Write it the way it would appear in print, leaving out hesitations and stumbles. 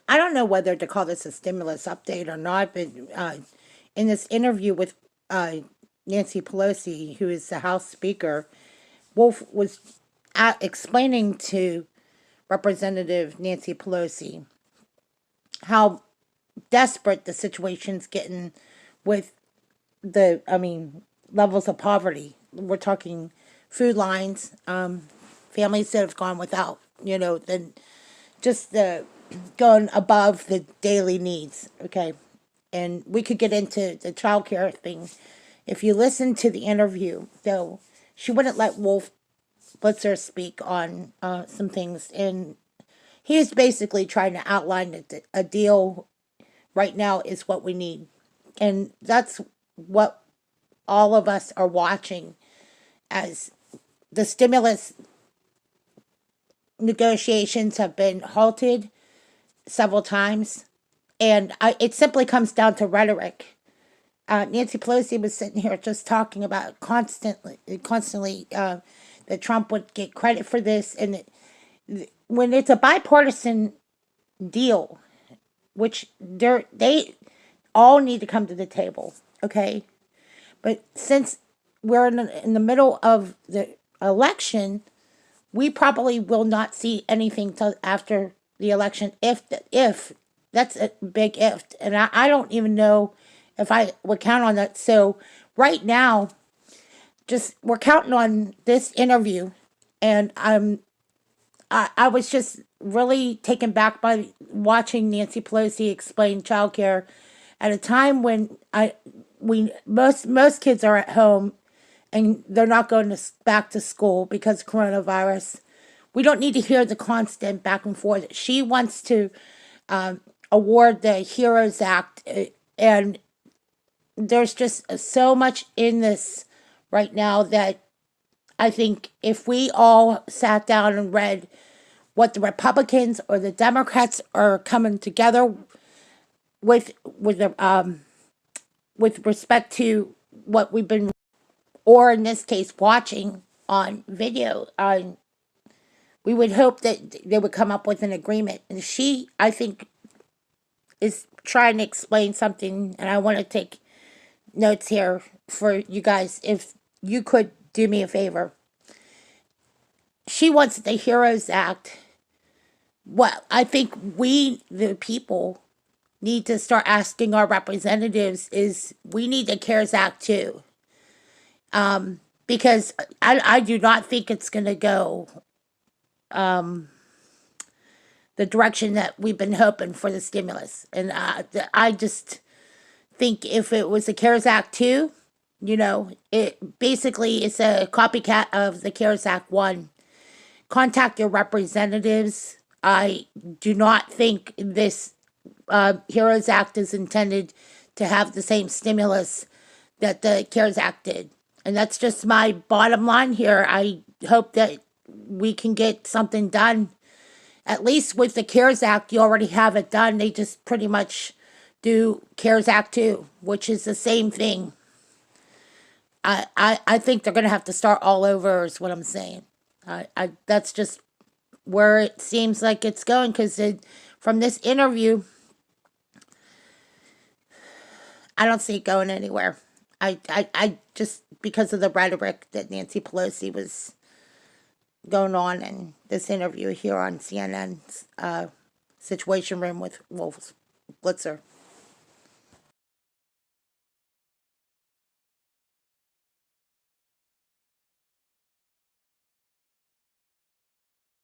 I don't know whether to call this a stimulus update or not, but in this interview with Nancy Pelosi, who is the House Speaker, Wolf was explaining to Representative Nancy Pelosi how desperate the situation's getting with levels of poverty. We're talking food lines, families that have gone without, then just the going above the daily needs, okay? And we could get into the child care thing. If you listen to the interview, though, she wouldn't let Wolf Blitzer speak on some things. And he is basically trying to outline that a deal right now is what we need. And that's what all of us are watching as the stimulus negotiations have been halted several times. And it simply comes down to rhetoric. Nancy Pelosi was sitting here just talking about constantly that Trump would get credit for this, and when it's a bipartisan deal, which they all need to come to the table, okay? But since we're in the middle of the election, we probably will not see anything till after the election, if that's a big if, and I don't even know if I would count on that. So right now, just we're counting on this interview, and I was just really taken back by watching Nancy Pelosi explain childcare at a time when most kids are at home and they're not going back to school because of coronavirus. We don't need to hear the constant back and forth. She wants to award the Heroes Act, and there's just so much in this right now that I think if we all sat down and read what the Republicans or the Democrats are coming together with with respect to what we've been, or in this case, watching on video, we would hope that they would come up with an agreement. And she, I think, is trying to explain something, and I want to take notes here for you guys. If you could do me a favor, she wants the Heroes Act. Well, I think we, the people, need to start asking our representatives is we need the CARES Act too. Because I do not think it's going to go the direction that we've been hoping for the stimulus. And I just think if it was the CARES Act 2, it basically is a copycat of the CARES Act 1. Contact your representatives. I do not think this HEROES Act is intended to have the same stimulus that the CARES Act did. And that's just my bottom line here. I hope that we can get something done. At least with the CARES Act, you already have it done. They just pretty much do CARES Act 2, which is the same thing. I think they're going to have to start all over is what I'm saying. That's just where it seems like it's going, because from this interview, I don't see it going anywhere. I just, because of the rhetoric that Nancy Pelosi was going on in this interview here on CNN's Situation Room with Wolf Blitzer.